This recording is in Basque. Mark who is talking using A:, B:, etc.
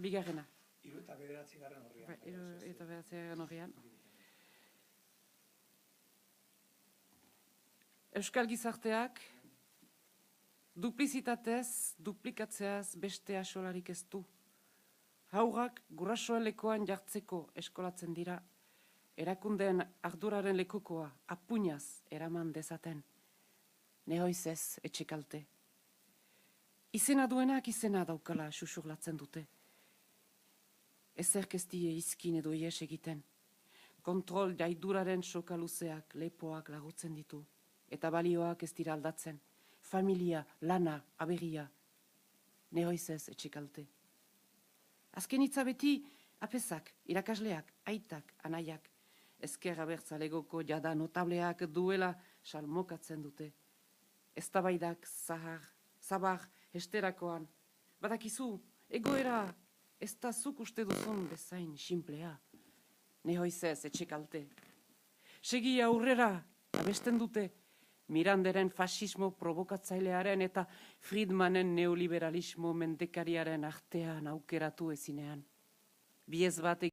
A: bigarrena.
B: 3 eta 9 horrian.
A: 3 eta 9 horrian. Euskal gizarteak duplizitatez, duplikatzeaz beste asolarik ez du. Haurrak gurasoen lekoan jartzeko eskolatzen dira, erakundeen arduraren lekukoa apuñaz eraman dezaten. Nehoiz ez etxekalte. Izena duenak izena daukala xuxurlatzen dute. Ezerk ez die izkin edo ies egiten. Kontrol jaiduraren soka luzeak, lepoak lagutzen ditu. Eta balioak ez dira aldatzen. Familia, lana, aberria. Nehoiz ez etxekalte. Azken hitza beti apezak, irakasleak, aitak, anaiak. Ezker abertzalegoko jada notableak duela salmokatzen dute. Eztabaidak zabar hesterakoan. Badakizu, egoera ez da zuk uste duzun bezain simplea. Nehoiz ez etxekalte. Segi aurrera, abesten dute, Miranderen fasismo provokatzailearen eta Friedmanen neoliberalismo mendekariaren artean aukeratu ezinean. Biez bat